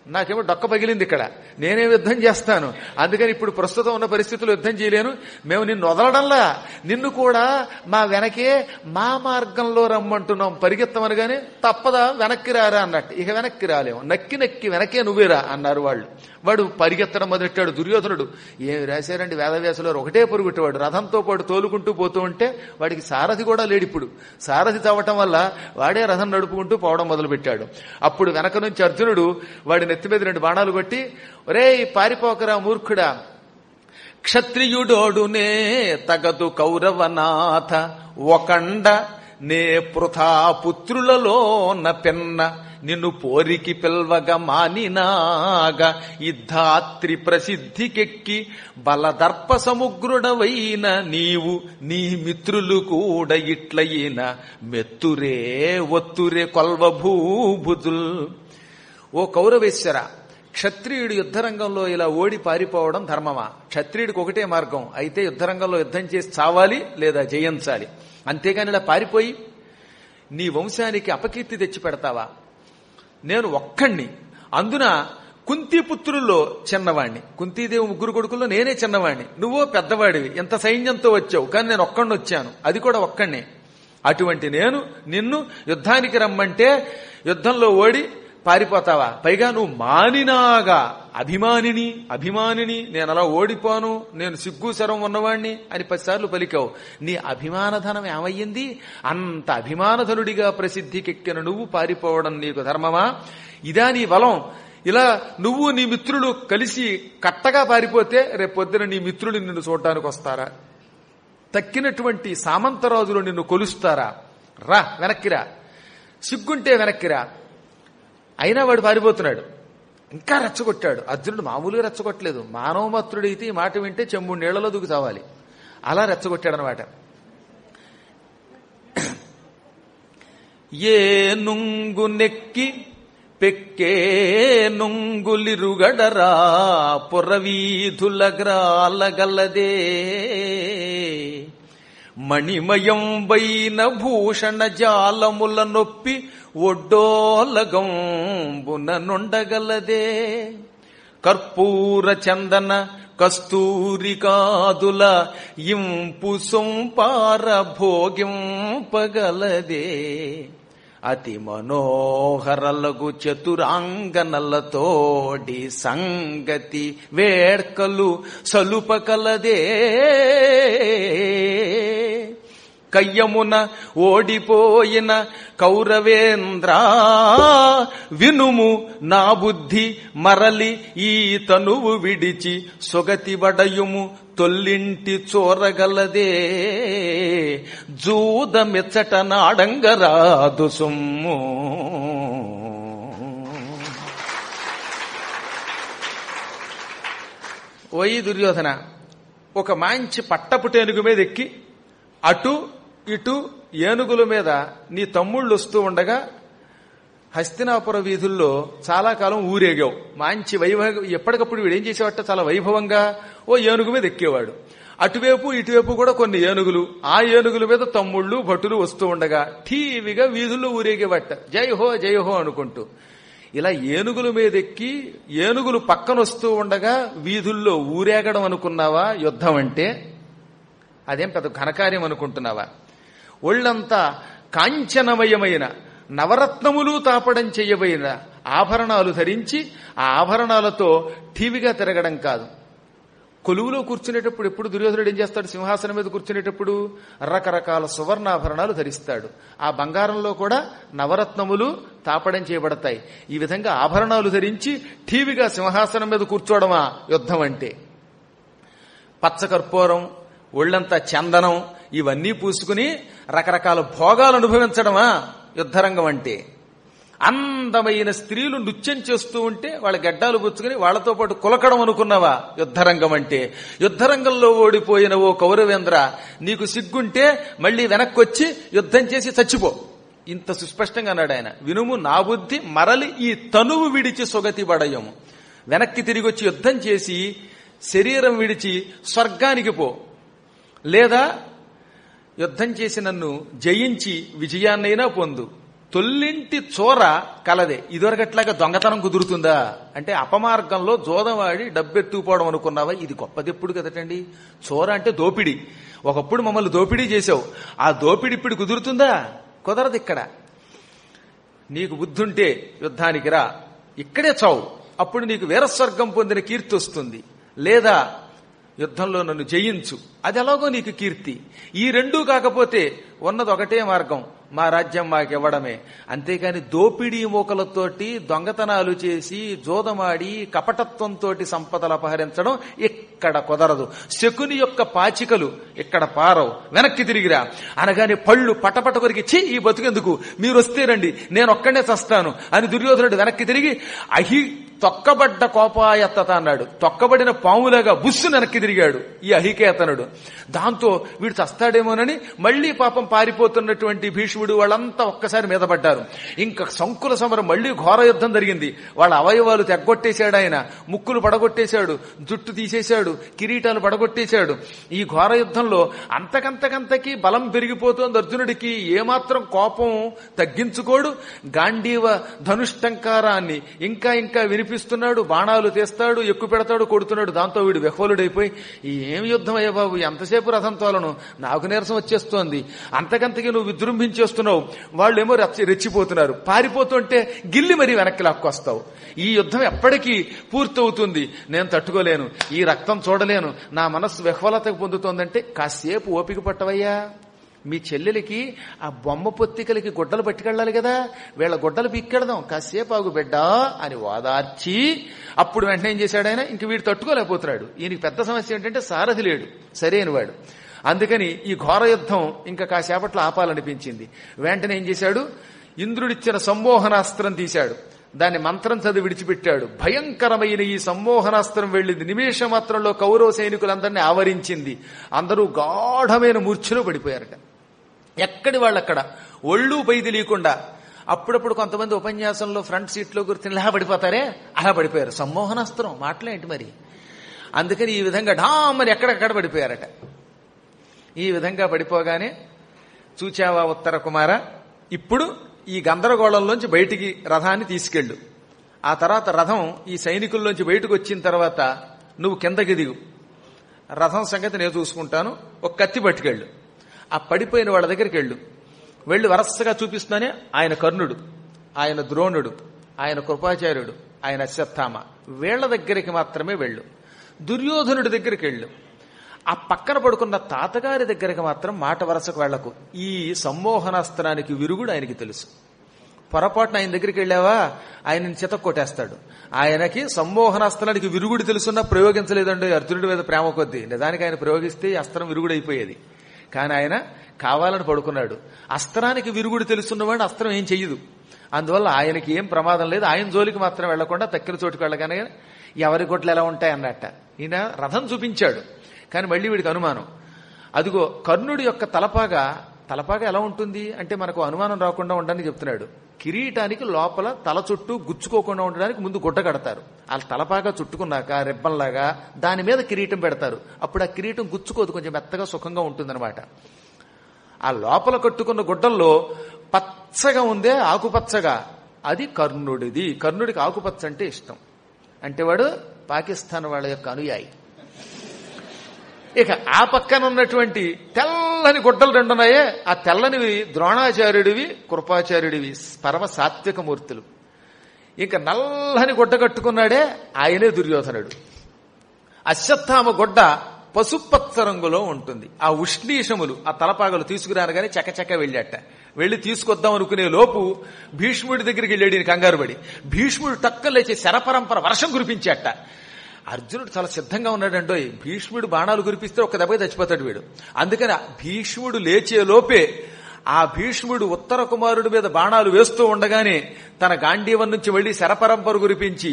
నాకేమో డొక్క పగిలింది ఇక్కడ. నేనే యుద్ధం చేస్తాను, అందుకని ఇప్పుడు ప్రస్తుతం ఉన్న పరిస్థితుల్లో యుద్ధం చేయలేను. మేము నిన్ను వదలడంలా, నిన్ను కూడా మా వెనకే మా మార్గంలో రమ్మంటున్నాం, పరిగెత్తమనగానే తప్పదా వెనక్కి రారా అన్నట్టు. ఇక వెనక్కి రాలేము, నక్కి వెనకే నువ్వేరా అన్నారు వాళ్ళు. వాడు పరిగెత్తడం మొదలెట్టాడు. దుర్యోధనుడు ఏమి రాశారండి వేదవ్యాసులో, ఒకటే పరుగుట్టేవాడు. రథంతో పాటు తోలుకుంటూ పోతూ ఉంటే వాడికి సారథి కూడా లేడు. ఇప్పుడు సారథి తవ్వటం వల్ల వాడే రథం నడుపుకుంటూ పోవడం మొదలుపెట్టాడు. అప్పుడు వెనక నుంచి అర్జునుడు వాడి నెత్తి మీద 2 బాణాలు కొట్టి, ఒరేయ్ పారిపోకరా మూర్ఖుడా, క్షత్రియుడోడునే తగదు కౌరవనాథ ఒకండ నే పృథా పుత్రులలో పెన్న నిన్ను పోరికి పిల్వగ మానినాగా ఇద్ధాత్రి ప్రసిద్ధికెక్కి బలదర్ప సముగ్రుడవైన నీవు నీ మిత్రులు కూడా ఇట్లయిన మెత్తురే ఒత్తురే కొల్వభూభుజుల్. ఓ కౌరవేశ్వర, క్షత్రియుడు యుద్ధరంగంలో ఇలా ఓడి పారిపోవడం ధర్మమా? క్షత్రియుడికి ఒకటే మార్గం, అయితే యుద్ధరంగంలో యుద్ధం చేసి చావాలి లేదా జయించాలి. అంతేగాని ఇలా పారిపోయి నీ వంశానికి అపకీర్తి తెచ్చి పెడతావా? నేను ఒక్కణ్ణి, అందున కుంతీపుత్రుల్లో చిన్నవాణ్ణి, కుంతీదేవి ముగ్గురు కొడుకుల్లో నేనే చిన్నవాణ్ణి, నువ్వో పెద్దవాడివి, ఎంత సైన్యంతో వచ్చావు, కానీ నేను ఒక్కడిని వచ్చాను, అది కూడా ఒక్కడినే. అటువంటి నేను నిన్ను యుద్ధానికి రమ్మంటే యుద్ధంలో ఓడి పారిపోతావా? పైగా నువ్వు మానినాగా అభిమానిని నేను అలా ఓడిపోను, నేను సిగ్గు శరం ఉన్నవాణ్ణి అని 10 సార్లు పలికావు. నీ అభిమానధనం ఏమయ్యింది? అంత అభిమానధనుడిగా ప్రసిద్ధికెక్కిన నువ్వు పారిపోవడం నీకు ధర్మమా? ఇదా నీ బలం? ఇలా నువ్వు నీ మిత్రులు కలిసి కట్టగా పారిపోతే రేపొద్దున నీ మిత్రులు నిన్ను చూడటానికి వస్తారా? తక్కినటువంటి సామంతరాజులు నిన్ను కొలుస్తారా? రా, వెనక్కిరా, సిగ్గుంటే వెనక్కిరా. అయినా వాడు పారిపోతున్నాడు. ఇంకా రెచ్చగొట్టాడు. అర్జునుడు మామూలుగా రెచ్చగొట్టలేదు. మానవమాత్రుడైతే ఈ మాట వింటే చెంబు నీళ్లలో దూకి చావాలి. అలా రెచ్చగొట్టాడనమాట. ఏ నుంగు నెక్కి పెక్కే నుంగులిరుగడరా పురవీధులగ్రాలగలదే మణిమయం వైన భూషణ జాలముల నొప్పి ఒడ్డోలగంబున నుండగలదే కర్పూర చందన కస్తూరికాదుల ఇంపు సొంపార భోగింపగలదే అతి మనోహరలగు చతురాంగనలతోడి సంగతి వేడ్కలు సలుపకలదే కయ్యమున ఓడిపోయిన కౌరవేంద్ర వినుము నా బుద్ధి మరలి ఈ తనువు విడిచి సొగతి బడయుము తొల్లింటి చోరగలదే జూదమెచ్చట నాడంగరాదు సొమ్ము. ఓయి దుర్యోధన, ఒక మంచి పట్టపుటేనుగు మీద ఎక్కి అటు ఇటు ఏనుగుల మీద నీ తమ్ముళ్ళు వస్తూ ఉండగా హస్తినాపుర వీధుల్లో చాలా కాలం ఊరేగావు. మంచి వైభవం. ఎప్పటికప్పుడు వీడు ఏం చేసేవాట, చాలా వైభవంగా ఓ ఏనుగు మీద ఎక్కేవాడు. అటువైపు ఇటువైపు కూడా కొన్ని ఏనుగులు, ఆ ఏనుగుల మీద తమ్ముళ్ళు భటులు వస్తూ ఉండగా ఠీవిగా వీధుల్లో ఊరేగేవాట, జై హో జై హో అనుకుంటూ. ఇలా ఏనుగుల మీద ఎక్కి ఏనుగులు పక్కన వస్తూ ఉండగా వీధుల్లో ఊరేగడం అనుకున్నావా యుద్ధం అంటే? అదేం పెద్ద ఘనకార్యం అనుకుంటున్నావా? ఒళ్ళంతా కాంచనమయమైన నవరత్నములు తాపడం చెయ్యబోయిన ఆభరణాలు ధరించి ఆ ఆభరణాలతో ఠీవిగా తిరగడం కాదు. కొలువులో కూర్చునేటప్పుడు ఎప్పుడు దుర్యోధనుడు ఏం చేస్తాడు? సింహాసనం మీద కూర్చునేటప్పుడు రకరకాల సువర్ణాభరణాలు ధరిస్తాడు. ఆ బంగారంలో కూడా నవరత్నములు తాపడం చేయబడతాయి. ఈ విధంగా ఆభరణాలు ధరించి ఠీవిగా సింహాసనం మీద కూర్చోవడమా యుద్ధం అంటే? పచ్చకర్పూరం, ఒళ్లంతా చందనం ఇవన్నీ పూసుకుని రకరకాల భోగాలు అనుభవించడమా యుద్ధరంగం అంటే? అందమైన స్త్రీలు నృత్యం చేస్తూ ఉంటే వాళ్ళ గడ్డాలు పుచ్చుకుని వాళ్లతో పాటు కులకడం అనుకున్నావా యుద్ధరంగం అంటే? యుద్ధరంగంలో ఓడిపోయిన ఓ కౌరవేంద్ర, నీకు సిగ్గుంటే మళ్లీ వెనక్కొచ్చి యుద్ధం చేసి చచ్చిపో. ఇంత సుస్పష్టంగా అన్నాడు ఆయన. వినుము నా బుద్ధి మరలి ఈ తనువు విడిచి సొగతి బడయము. వెనక్కి తిరిగి వచ్చి యుద్ధం చేసి శరీరం విడిచి స్వర్గానికి పో, లేదా యుద్ధం చేసి నన్ను జయించి విజయాన్నైనా పొందు. తొల్లింటి చోర కలదే. ఇదివరకట్లాగా దొంగతనం కుదురుతుందా అంటే? అపమార్గంలో జోదవాడి డబ్బెత్తుకుపోవడం అనుకున్నావా? ఇది గొప్పదెప్పుడు కదటండి. చోర అంటే దోపిడీ. ఒకప్పుడు మమ్మల్ని దోపిడీ చేసావు, ఆ దోపిడీ ఇప్పుడు కుదురుతుందా? కుదరదు. ఇక్కడ నీకు బుద్ధుంటే యుద్ధానికి రా, ఇక్కడే చావు, అప్పుడు నీకు వీరస్వర్గం పొందిన కీర్తి వస్తుంది. లేదా యుద్ధంలో నన్ను జయించు, అది ఎలాగో నీకు కీర్తి. ఈ రెండూ కాకపోతే ఉన్నది ఒకటే మార్గం, మా రాజ్యం మాకివ్వడమే. అంతేకాని దోపిడీ మూకలతోటి దొంగతనాలు చేసి జోదమాడి కపటత్వంతో సంపదలు అపహరించడం ఇక్కడ కుదరదు. శకుని యొక్క పాచికలు ఇక్కడ పారవు. వెనక్కి తిరిగిరా అనగానే పళ్ళు పటపట కొరికి, ఛీ ఈ బతుకెందుకు, మీరు వస్తేరండి, నేను ఒక్కడే చస్తాను అని దుర్యోధనుడు వెనక్కి తిరిగి తొక్కబడ్డ కోపాయత్తత అన్నాడు. తొక్కబడిన పాములాగా బుస్సు వెనక్కి తిరిగాడు ఈ అహికేతనుడు. దాంతో వీడు చస్తాడేమోనని మళ్లీ పాపం పారిపోతున్నటువంటి భీష్ముడు వాళ్ళంతా ఒక్కసారి మీద పడ్డారు. ఇంకా సంకుల సమరం, మళ్లీ ఘోర యుద్ధం జరిగింది. వాళ్ళ అవయవాలు తెగ్గొట్టేశాడు ఆయన, ముక్కులు పడగొట్టేశాడు, జుట్టు తీసేశాడు, కిరీటాలు పడగొట్టేశాడు. ఈ ఘోర యుద్ధంలో అంతకంతకంతకీ బలం పెరిగిపోతోంది అర్జునుడికి. ఏమాత్రం కోపం తగ్గించుకోడు. గాంధీవ ధనుష్టంకారాన్ని ఇంకా ఇంకా వినిపి నడిపిస్తున్నాడు, బాణాలు తీస్తాడు, ఎక్కువ పెడతాడు, కొడుతున్నాడు. దాంతో వీడు విహ్వలుడైపోయి ఏం యుద్ధం అయ్యా బాబు, ఎంతసేపు రథం తోలను, నాకు నీరసం వచ్చేస్తోంది, అంతకంతకి నువ్వు విజృంభించేస్తున్నావు. వాళ్ళేమో రెచ్చిపోతున్నారు, పారిపోతుంటే గిల్లి మరీ వెనక్కి లాక్కొస్తావు. ఈ యుద్ధం ఎప్పటికీ పూర్తవుతుంది, నేను తట్టుకోలేను, ఈ రక్తం చూడలేను, నా మనస్సు విహ్వలతకు పొందుతోందంటే కాసేపు ఓపిక పట్టవయ్యా. మీ చెల్లెలికి ఆ బొమ్మ పొత్తికలకి గుడ్డలు పట్టుకెళ్ళాలి కదా, వీళ్ళ గుడ్డలు పీక్కెడదాం, కాసేపు ఆగు బిడ్డా అని ఓదార్చి అప్పుడు వెంటనే ఏం చేశాడు ఆయన, ఇంక వీడు తట్టుకోలేకపోతున్నాడు. ఈయనకి పెద్ద సమస్య ఏంటంటే సారథి లేడు, సరైనవాడు. అందుకని ఈ ఘోర యుద్ధం ఇంకా కాసేపట్లో ఆపాలనిపించింది. వెంటనే ఏం చేశాడు, ఇంద్రుడిచ్చిన సమ్మోహనాస్త్రం తీశాడు, దాన్ని మంత్రం చదివి విడిచిపెట్టాడు. భయంకరమైన ఈ సమ్మోహనాస్త్రం వెళ్ళింది, నిమిష మాత్రంలో కౌరవ సైనికులందరినీ ఆవరించింది. అందరూ గాఢమైన మూర్ఛలో పడిపోయారట. ఎక్కడి వాళ్ళక్కడ ఒళ్ళు పై తెలియకుండా. అప్పుడప్పుడు కొంతమంది ఉపన్యాసంలో ఫ్రంట్ సీట్లో కూర్చుని ఇలా పడిపోతారే, అలా పడిపోయారు. సమ్మోహనాస్త్రం మాటలేంటి మరి. అందుకని ఈ విధంగా ఢామని ఎక్కడెక్కడ పడిపోయారట. ఈ విధంగా పడిపోగానే చూచావా ఉత్తర కుమార, ఇప్పుడు ఈ గందరగోళంలోంచి బయటికి రథాన్ని తీసుకెళ్ళు. ఆ తర్వాత రథం ఈ సైనికుల్లోంచి బయటకు వచ్చిన తర్వాత నువ్వు కిందకి దిగు, రథం సంగతి నేను చూసుకుంటాను, ఒక కత్తి పట్టుకెళ్ళు. ఆ పడిపోయిన వాళ్ళ దగ్గరికి వెళ్ళి వరసగా చూపిస్తున్నానే ఆయన కర్ణుడు, ఆయన ద్రోణుడు, ఆయన కృపాచార్యుడు, ఆయన అశ్వత్థామ, వీళ్ల దగ్గరికి మాత్రమే వెళ్ళు. దుర్యోధనుడి దగ్గరికి వెళ్ళు. ఆ పక్కన పడుకున్న తాతగారి దగ్గరికి మాత్రం మాట వరసకు వెళ్లకు. ఈ సమ్మోహనాస్త్రానికి విరుగుడు ఆయనకి తెలుసు. పొరపాటున ఆయన దగ్గరికి వెళ్ళావా ఆయన చితక్కొట్టేస్తాడు. ఆయనకి సమ్మోహనాస్త్రానికి విరుగుడు తెలుసున్నా ప్రయోగించలేదండి అర్జునుడి మీద ప్రేమ కొద్దీ. నిజానికి ఆయన ప్రయోగిస్తే అస్త్రం విరుగుడైపోయేది. కానీ ఆయన కావాలని పడుకున్నాడు. అస్త్రానికి విరుగుడు తెలుసున్నవాడు అస్త్రం ఏం చెయ్యదు. అందువల్ల ఆయనకి ఏం ప్రమాదం లేదు. ఆయన జోలికి మాత్రం వెళ్లకుండా తక్కిన చోటుకు వెళ్ళగానే ఎవరి గొడ్లు ఎలా ఉంటాయి అన్నట్ట. ఈయన రథం చూపించాడు. కానీ మళ్ళీ వీడికి అనుమానం. అదిగో కర్ణుడి యొక్క తలపాగా ఎలా ఉంటుంది అంటే మనకు అనుమానం రాకుండా ఉండని చెప్తున్నాడు. కిరీటానికి లోపల తల చుట్టూ గుచ్చుకోకుండా ఉండడానికి ముందు గుడ్డ కడతారు. ఆ తలపాగా చుట్టుకున్నాక రెబ్బల్లాగా దాని మీద కిరీటం పెడతారు. అప్పుడు ఆ కిరీటం గుచ్చుకోదు, కొంచెం మెత్తగా సుఖంగా ఉంటుందన్నమాట. ఆ లోపల కట్టుకున్న గుడ్డల్లో పచ్చగా ఉందే ఆకుపచ్చగా, అది కర్ణుడిది. కర్ణుడికి ఆకుపచ్చ అంటే ఇష్టం. అంటే వాడు పాకిస్తాన్ వాళ్ళ యొక్క అనుయాయి. ఇక ఆ పక్కన ఉన్నటువంటి తెల్లని గుడ్డలు రెండున్నాయే, ఆ తెల్లనివి ద్రోణాచార్యుడివి, కృపాచార్యుడివి, పరమ సాత్విక మూర్తులు. ఇక నల్లని గుడ్డ కట్టుకున్నాడే ఆయనే దుర్యోధనుడు. అశ్వత్థామ గుడ్డ పసుపచ్చ రంగులో ఉంటుంది. ఆ ఉష్ణీషములు ఆ తలపాగలు తీసుకురానగానే చకచక వెళ్ళాట. వెళ్లి తీసుకొద్దాం అనుకునే లోపు భీష్ముడి దగ్గరికి వెళ్ళాడు ఈయన కంగారు పడి. భీష్ముడు టక్కన లేచి శరపరంపర వర్షం కురిపించాట. అర్జునుడు చాలా సిద్ధంగా ఉన్నాడండోయ్. భీష్ముడు బాణాలు కురిపిస్తే ఒక్క దెబ్బకి చచ్చిపోతాడు వీడు. అందుకని భీష్ముడు లేచే లోపే ఆ భీష్ముడు ఉత్తర కుమారుడి మీద బాణాలు వేస్తూ ఉండగానే తన గాంధీవం నుంచి వెళ్లి శరపరంపర కురిపించి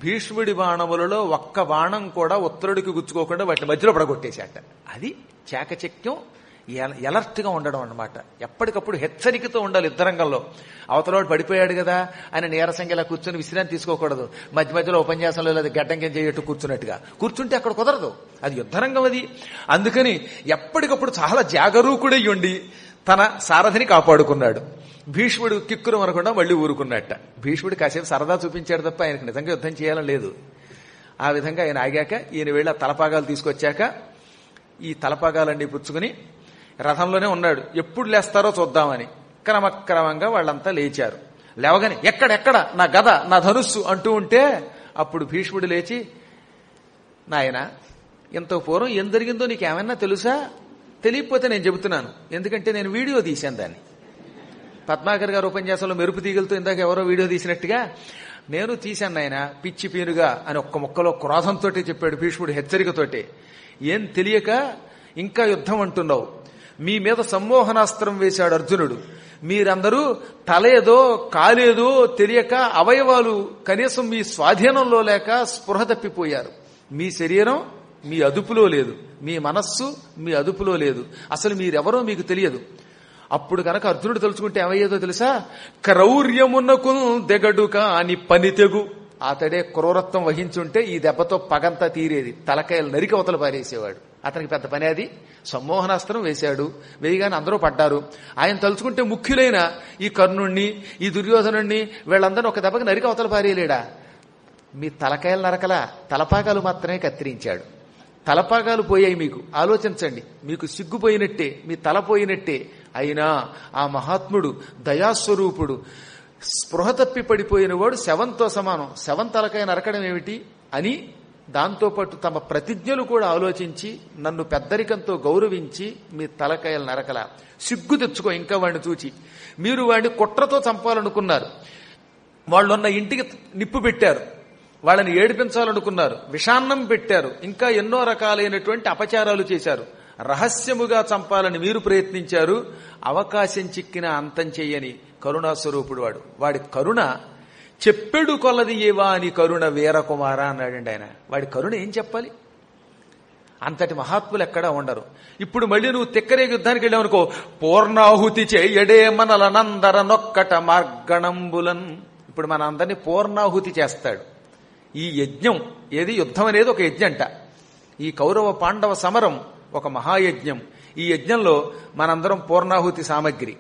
భీష్ముడి బాణములలో ఒక్క బాణం కూడా ఉత్తరుడికి గుచ్చుకోకుండా వాటి మధ్యలో పడగొట్టేశాట. అది చాకచక్యం, ఎలర్ట్ గా ఉండడం అన్నమాట. ఎప్పటికప్పుడు హెచ్చరికతో ఉండాలి యుద్ధరంగంలో. అవతలవాడు పడిపోయాడు కదా అని నీరసంగా ఇలా కూర్చొని విశ్రాంతి తీసుకోకూడదు. మధ్య మధ్యలో ఉపన్యాసంలో లేదా గడ్డంకేం చేయట్టు కూర్చున్నట్టుగా కూర్చుంటే అక్కడ కుదరదు. అది యుద్ధరంగం అది. అందుకని ఎప్పటికప్పుడు చాలా జాగరూకుడై ఉండి తన సారథిని కాపాడుకున్నాడు. భీష్ముడు కిక్కురు అనకుండా మళ్లీ ఊరుకున్నట్ట. భీష్ముడు కాసేపు సరదా చూపించాడు తప్ప ఆయనకు నిజంగా యుద్ధం చేయాలని లేదు. ఆ విధంగా ఆయన ఆగాక ఈయన వెళ్ళి తలపాగాలు తీసుకొచ్చాక ఈ తలపాగాలన్నీ పుచ్చుకుని రథంలోనే ఉన్నాడు. ఎప్పుడు లేస్తారో చూద్దామని. క్రమక్రమంగా వాళ్ళంతా లేచారు. లేవగానే ఎక్కడెక్కడ నా గద, నా ధనుస్సు అంటూ ఉంటే అప్పుడు భీష్ముడు లేచి, నాయనా ఇంత పూర్వం ఏం జరిగిందో నీకేమన్నా తెలుసా? తెలియకపోతే నేను చెబుతున్నాను, ఎందుకంటే నేను వీడియో తీశాను దాన్ని. పద్మాకర్ గారు ఉపన్యాసంలో మెరుపు తీగలతో ఇందాక ఎవరో వీడియో తీసినట్టుగా నేను తీశాను నాయన, పిచ్చి పీనుగా అని ఒక్క ముక్కలో క్రోధంతో చెప్పాడు భీష్ముడు హెచ్చరికతోటి. ఏం తెలియక ఇంకా యుద్ధం అంటున్నావు. మీ మీద సమ్మోహనాస్త్రం వేశాడు అర్జునుడు. మీరందరూ తలేదో కాలేదో తెలియక అవయవాలు కనీసం మీ స్వాధీనంలో లేక స్పృహ తప్పిపోయారు. మీ శరీరం మీ అదుపులో లేదు, మీ మనస్సు మీ అదుపులో లేదు, అసలు మీరెవరో మీకు తెలియదు. అప్పుడు కనుక అర్జునుడు తలుచుకుంటే ఏమయ్యేదో తెలుసా? క్రౌర్యమునకు దెగడు కాని పని తెగు. అతడే క్రూరత్వం వహించుంటే ఈ దెబ్బతో పగంతా తీరేది. తలకాయలు నరికి అవతల పారేసేవాడు. అతనికి పెద్ద పని అది. సమ్మోహనాస్త్రం వేశాడు, వేయగానే అందరూ పడ్డారు. ఆయన తలుచుకుంటే ముఖ్యులైన ఈ కర్ణుణ్ణి, ఈ దుర్యోధనుణ్ణి, వీళ్ళందరినీ ఒక దెబ్బకి నరికి అవతల పారేయలేడా? మీ తలకాయలు నరకలా, తలపాగాలు మాత్రమే కత్తిరించాడు. తలపాగాలు పోయాయి. మీకు ఆలోచించండి, మీకు సిగ్గుపోయినట్టే, మీ తల పోయినట్టే. అయినా ఆ మహాత్ముడు దయాస్వరూపుడు, స్పృహ తప్పి పడిపోయిన వాడు శవంతో సమానం. శవం తలకాయ నరకడం ఏమిటి అని దాంతోపాటు తమ ప్రతిజ్ఞలు కూడా ఆలోచించి నన్ను పెద్దరికంతో గౌరవించి మీ తలకాయలు నరకల. సిగ్గు తెచ్చుకో ఇంకా వాడిని చూచి. మీరు వాడిని కుట్రతో చంపాలనుకున్నారు, వాళ్ళున్న ఇంటికి నిప్పు పెట్టారు, వాళ్ళని ఏడిపించాలనుకున్నారు, విషాన్నం పెట్టారు, ఇంకా ఎన్నో రకాలైనటువంటి అపచారాలు చేశారు. రహస్యముగా చంపాలని మీరు ప్రయత్నించారు. అవకాశం చిక్కిన అంతం చెయ్యని కరుణాస్వరూపుడు వాడు. వాడి కరుణ చెప్పెడు కొలది ఏవా అని కరుణ వీరకుమార అన్నాడండి ఆయన. వాడి కరుణ ఏం చెప్పాలి? అంతటి మహాత్ములు ఎక్కడా ఉండరు. ఇప్పుడు మళ్ళీ నువ్వు తిక్కరే యుద్ధానికి వెళ్ళావనుకో, పూర్ణాహుతి చేయడే మనలనందర నొక్కట మార్గణంబులన్. ఇప్పుడు మన అందరినీ పూర్ణాహుతి చేస్తాడు. ఈ యజ్ఞం ఏది, యుద్ధం అనేది ఒక యజ్ఞంట. ఈ కౌరవ పాండవ సమరం ఒక మహాయజ్ఞం. ఈ యజ్ఞంలో మనందరం పూర్ణాహుతి సామగ్రి.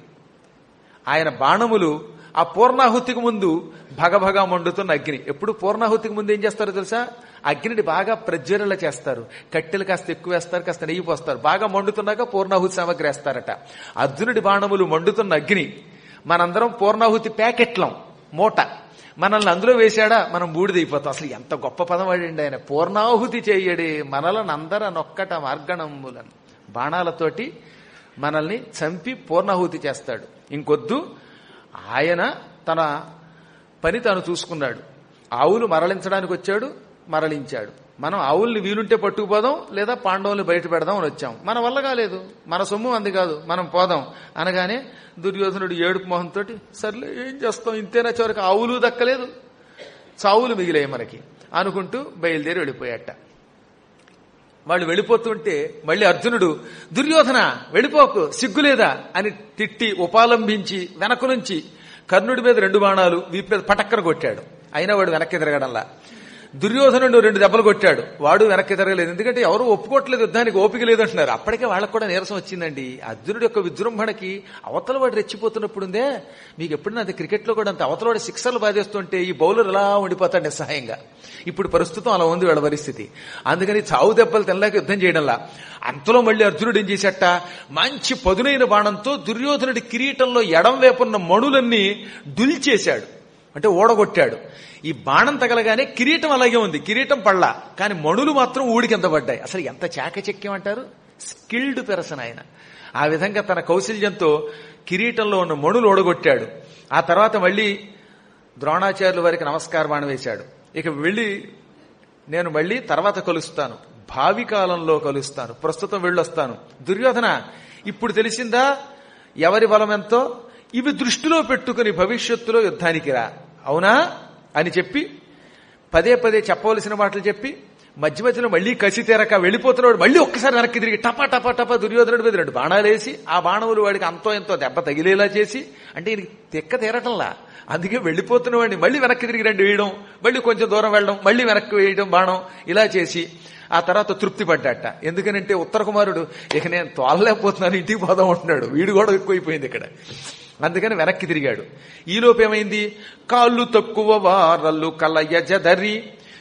ఆయన బాణములు ఆ పూర్ణాహుతికి ముందు భగభగా మండుతున్న అగ్ని. ఎప్పుడు పూర్ణాహుతికి ముందు ఏం చేస్తారో తెలుసా? అగ్నిని బాగా ప్రజ్వరల చేస్తారు, కట్టెలు కాస్త ఎక్కువ వేస్తారు, కాస్త నెయ్యి పోస్తారు, బాగా మండుతున్నాక పూర్ణాహుతి సామగ్రి వేస్తారట. అర్జునుడి బాణములు మండుతున్న అగ్ని. మనందరం పూర్ణాహుతి ప్యాకెట్లం, మూట. మనల్ని అందులో వేశాడా మనం బూడిదైపోతాం. అసలు ఎంత గొప్ప పదం వాడండి ఆయన. పూర్ణాహుతి చేయడే మనలనందర నొక్కట మార్గణంబులను. బాణాలతోటి మనల్ని చంపి పూర్ణాహుతి చేస్తాడు. ఇంకొద్దు, ఆయన తన పని తాను చూసుకున్నాడు. ఆవులు మరలించడానికి వచ్చాడు, మరలించాడు. మనం ఆవుల్ని వీలుంటే పట్టుకుపోదాం, లేదా పాండవుల్ని బయట పెడదాం అని వచ్చాం. మన వల్ల కాలేదు, మన సొమ్ము అంది కాదు, మనం పోదాం అనగానే దుర్యోధనుడు ఏడుపు మొహంతో సర్లే ఏం చేస్తాం, ఇంతేనా, చివరికి ఆవులు దక్కలేదు, చావులు మిగిలాయి మనకి అనుకుంటూ బయలుదేరి వెళ్ళిపోయాట. వాళ్ళు వెళ్ళిపోతుంటే మళ్ళీ అర్జునుడు, దుర్యోధన వెళ్ళిపోకు, సిగ్గులేదా అని తిట్టి ఉపాలంభించి వెనక నుంచి కర్ణుడి మీద 2 బాణాలు వీపు మీద పటక్కన కొట్టాడు. అయినా వాడు వెనక్కి తిరగడంలా. దుర్యోధనుడు 2 దెబ్బలు కొట్టాడు, వాడు వెనక్కి తిరగలేదు. ఎందుకంటే ఎవరు ఒప్పుకోవట్లేదు, యుద్ధానికి ఓపిక లేదంటున్నారు. అప్పటికే వాళ్ళకు కూడా నీరసం వచ్చిందండి. అర్జునుడి యొక్క విజృంభణకి అవతల వాడు రెచ్చిపోతున్నప్పుడుందే. మీకు ఎప్పుడైనా అది క్రికెట్లో కూడా అంత అవతల వాడు సిక్సర్లు బాధేస్తుంటే ఈ బౌలర్ ఇలా ఉండిపోతాడు నిస్సహాయంగా. ఇప్పుడు ప్రస్తుతం అలా ఉంది వీళ్ళ పరిస్థితి. అందుకని చావు దెబ్బలు తినలేక యుద్ధం చేయడంలా. అంతలో మళ్ళీ అర్జునుడు ఏం చేశాట, మంచి పదునైన బాణంతో దుర్యోధనుడి కిరీటంలో ఎడం వైపున్న మణులన్నీ దుల్చేశాడు, అంటే ఓడగొట్టాడు. ఈ బాణం తగలగానే కిరీటం అలాగే ఉంది, కిరీటం పడలా, కానీ మణులు మాత్రం ఊడికింత పడ్డాయి. అసలు ఎంత చాకచక్యం అంటారు. స్కిల్డ్ పెర్సన్ ఆయన. ఆ విధంగా తన కౌశల్యంతో కిరీటంలో ఉన్న మణులు ఓడగొట్టాడు. ఆ తర్వాత మళ్ళీ ద్రోణాచార్యుల వారికి నమస్కార బాణం వేశాడు. ఇక వెళ్ళి నేను మళ్ళీ తర్వాత కలుస్తాను, భావి కాలంలో కలుస్తాను, ప్రస్తుతం వెళ్ళొస్తాను. దుర్యోధన, ఇప్పుడు తెలిసిందా ఎవరి బలం ఎంతో? ఇవి దృష్టిలో పెట్టుకుని భవిష్యత్తులో యుద్ధానికి రా, అవునా అని చెప్పి పదే పదే చెప్పవలసిన మాటలు చెప్పి మధ్య మధ్యలో మళ్ళీ కసి తీరక వెళ్ళిపోతున్నాడు. మళ్ళీ ఒక్కసారి వెనక్కి తిరిగి టపా టపా టపా దుర్యోధనుడి మీద 2 బాణాలు వేసి ఆ బాణములు వాడికి అంతో ఎంతో దెబ్బ తగిలేలా చేసి, అంటే ఈయనకి తెక్క తీరటంలా. అందుకే వెళ్ళిపోతున్నవాడిని మళ్ళీ వెనక్కి తిరిగి 2 వేయడం, మళ్ళీ కొంచెం దూరం వెళ్ళడం, మళ్ళీ వెనక్కి వేయడం బాణం, ఇలా చేసి ఆ తర్వాత తృప్తి పడ్డాట. ఎందుకనంటే ఉత్తర కుమారుడు ఇక నేను తోలలేకపోతున్నాను, ఇంటికి పోదాం అంటున్నాడు. వీడు కూడా ఎక్కువైపోయింది ఇక్కడ. అందుకని వెనక్కి తిరిగాడు. ఈలోపేమైంది, కాళ్ళు తక్కువ వారల్లు కలయజదరి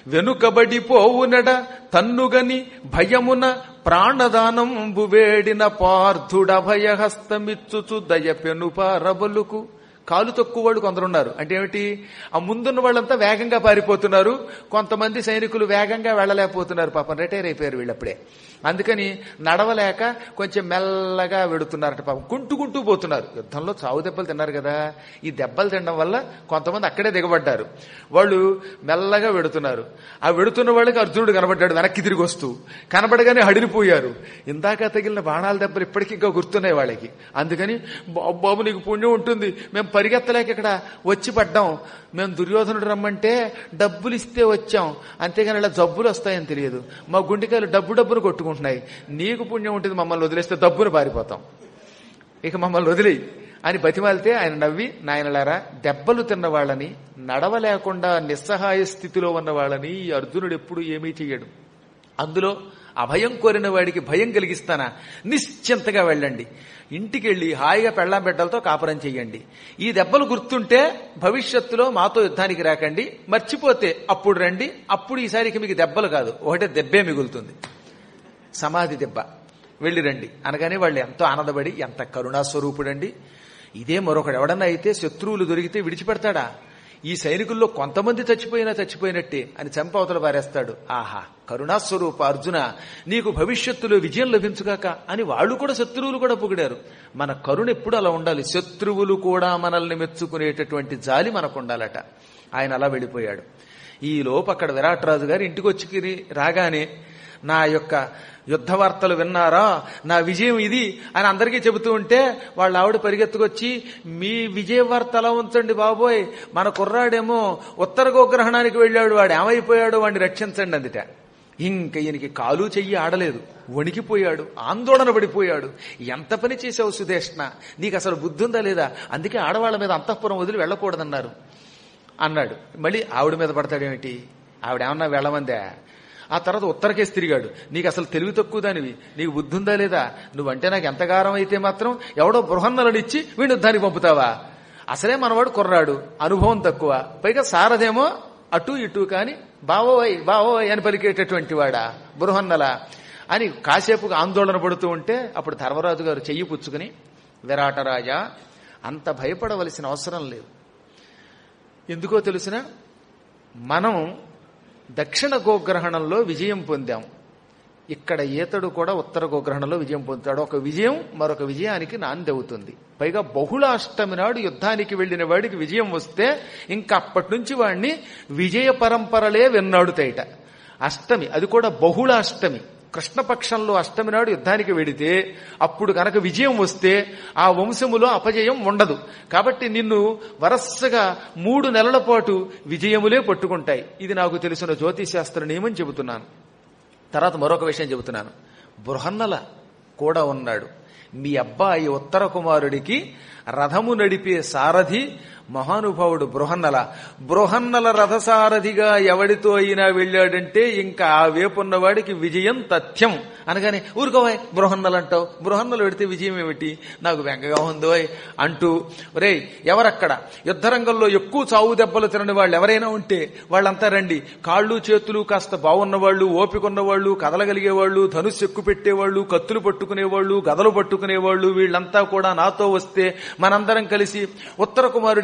వెనుకబడిపోవునడ తన్నుగని భయమున ప్రాణదానంబు వేడిన పార్థుడ భయహస్తమిచ్చుచు దయపెను పారబలుకు. కాలు తక్కువ వాళ్ళు కొందరున్నారు. అంటే ఏమిటి, ఆ ముందున్న వాళ్ళంతా వేగంగా పారిపోతున్నారు, కొంతమంది సైనికులు వేగంగా వెళ్ళలేకపోతున్నారు. పాపం రిటైర్ అయిపోయారు వీళ్ళప్పుడే. అందుకని నడవలేక కొంచెం మెల్లగా వెడుతున్నారట. పాపం కుంటూ పోతున్నారు. యుద్ధంలో చావు దెబ్బలు తిన్నారు కదా, ఈ దెబ్బలు తినడం వల్ల కొంతమంది అక్కడే దిగబడ్డారు. వాళ్ళు మెల్లగా వెడుతున్నారు. ఆ వెడుతున్న వాళ్ళకి అర్జునుడు కనబడ్డాడు వెనక్కి తిరిగి వస్తూ. కనబడగానే హడిలిపోయారు. ఇందాక తగిలిన బాణాల దెబ్బలు ఇప్పటికీ ఇంకా గుర్తున్నాయి వాళ్ళకి. అందుకని బాబు నీకు పుణ్యం ఉంటుంది, మేము పరిగెత్తలేక ఇక్కడ వచ్చి పడ్డాం, మేము దుర్యోధనుడు రమ్మంటే డబ్బులు ఇస్తే వచ్చాం, అంతేగాని ఇలా జబ్బులు వస్తాయని తెలియదు, మా గుండెకాయలు డబ్బును కొట్టుకుంటున్నాయి, నీకు పుణ్యం ఉంటుంది, మమ్మల్ని వదిలేస్తే డబ్బును పారిపోతాం, ఇక మమ్మల్ని వదిలేయి అని బతిమాలితే ఆయన నవ్వి, నాయనలారా, దెబ్బలు తిన్న వాళ్ళని, నడవలేకుండా నిస్సహాయ స్థితిలో ఉన్న వాళ్ళని అర్జునుడు ఎప్పుడు ఏమీ చెయ్యడు. అందులో అభయం కోరిన వాడికి భయం కలిగిస్తానా? నిశ్చింతగా వెళ్ళండి. ఇంటికెళ్ళి హాయిగా పెళ్ళాం బిడ్డలతో కాపురం చెయ్యండి. ఈ దెబ్బలు గుర్తుంటే భవిష్యత్తులో మాతో యుద్ధానికి రాకండి, మర్చిపోతే అప్పుడు రండి. అప్పుడు ఈసారికి మీకు దెబ్బలు కాదు, ఒకటే దెబ్బే మిగులుతుంది, సమాధి దెబ్బ. వెళ్ళి రండి అనగానే వాళ్ళు ఎంతో ఆనందపడి, ఎంత కరుణాస్వరూపుడండి. ఇదే మరొకడు ఎవడన్నా అయితే శత్రువులు దొరికితే విడిచిపెడతాడా? ఈ సైనికుల్లో కొంతమంది చచ్చిపోయినట్టే అని చంపవతల పారేస్తాడు. ఆహా, కరుణాస్వరూప అర్జున, నీకు భవిష్యత్తులో విజయం లభించుగాక అని వాళ్ళు కూడా, శత్రువులు కూడా పొగిడారు. మన కరుణ ఎప్పుడు అలా ఉండాలి. శత్రువులు కూడా మనల్ని మెచ్చుకునేటటువంటి జాలి మనకు ఉండాలట. ఆయన అలా వెళ్ళిపోయాడు. ఈ లోపు అక్కడ విరాటరాజు గారు ఇంటికి వచ్చి రాగానే, నా యొక్క యుద్ధ వార్తలు విన్నారా, నా విజయం ఇది అని అందరికీ చెబుతూ ఉంటే వాళ్ళ ఆవిడ పరిగెత్తుకొచ్చి, మీ విజయ వార్త అలా ఉంచండి బాబోయ్, మన కుర్రాడేమో ఉత్తర గోగ్రహణానికి వెళ్ళాడు, వాడు ఏమైపోయాడు, వాడిని రక్షించండి అందుట. ఇంక ఈయనకి కాలు చెయ్యి ఆడలేదు, వణికిపోయాడు, ఆందోళన పడిపోయాడు. ఎంత పని చేసావు సుధేష్ణ, నీకు అసలు బుద్ధి ఉందా లేదా? అందుకే ఆడవాళ్ల మీద అంతఃపురం వదిలి వెళ్ళకూడదన్నారు అన్నాడు. మళ్ళీ ఆవిడ మీద పడతాడేమిటి? ఆవిడేమన్నా వెళ్ళమందే? ఆ తర్వాత ఉత్తరకేసి తిరిగాడు. నీకు అసలు తెలివి తక్కువ దానివి, నీకు బుద్ధి ఉందా లేదా? నువ్వంటే నాకు ఎంతగారం అయితే మాత్రం ఎవడో బృహన్నలనిచ్చి వీడిని యుద్ధానికి పంపుతావా? అసలే మనవాడు కుర్రాడు, అనుభవం తక్కువ, పైగా సారథేమో అటు ఇటు కాని బావోయ్ అని పలికేటటువంటి వాడా బృహన్నల అని కాసేపు ఆందోళన పడుతూ ఉంటే, అప్పుడు ధర్మరాజు గారు చెయ్యి పుచ్చుకుని, విరాటరాజా, అంత భయపడవలసిన అవసరం లేదు. ఎందుకో తెలిసిన, మనం దక్షిణ గోగ్రహణంలో విజయం పొందాం. ఇక్కడ ఈతడు కూడా ఉత్తర గోగ్రహణంలో విజయం పొందుతాడు. ఒక విజయం మరొక విజయానికి నాంది అవుతుంది. పైగా బహుళాష్టమి నాడు యుద్ధానికి వెళ్లిన వాడికి విజయం వస్తే ఇంకా అప్పటి నుంచి వాడిని విజయ పరంపరలే వెన్నాడుతాయిట. అష్టమి, అది కూడా బహుళాష్టమి, కృష్ణపక్షంలో అష్టమి నాడు యుద్ధానికి వెడితే అప్పుడు కనుక విజయం వస్తే ఆ వంశములో అపజయం ఉండదు. కాబట్టి నిన్ను వరసగా 3 నెలల పాటు విజయములే పట్టుకుంటాయి. ఇది నాకు తెలిసిన జ్యోతిశాస్త్ర నియమం చెబుతున్నాను. తర్వాత మరొక విషయం చెబుతున్నాను. బృహన్నల కూడా ఉన్నాడు. మీ అబ్బాయి ఉత్తర కుమారుడికి రథము నడిపే సారథి మహానుభావుడు బృహన్నల రథసారథిగా ఎవడితో అయినా వెళ్ళాడంటే ఇంకా ఆ వేపున్నవాడికి విజయం తథ్యం అనగానే, ఊరుకోవాయ్ బృహన్నలంటావు, బృహన్నలు పెడితే విజయం ఏమిటి, నాకు వెంగగా ఉందో అంటూ, రే ఎవరక్కడ యుద్ధరంగంలో ఎక్కువ చావు దెబ్బలు తినని వాళ్ళు ఎవరైనా ఉంటే వాళ్ళంతా రండి. కాళ్ళు చేతులు కాస్త బాగున్నవాళ్లు, ఓపికన్నవాళ్లు, కదలగలిగేవాళ్లు, ధనుస్సు ఎక్కువ పెట్టేవాళ్లు, కత్తులు పట్టుకునేవాళ్లు, గదలు పట్టుకునేవాళ్లు, వీళ్ళంతా కూడా నాతో వస్తే మనందరం కలిసి ఉత్తర కుమారుడికి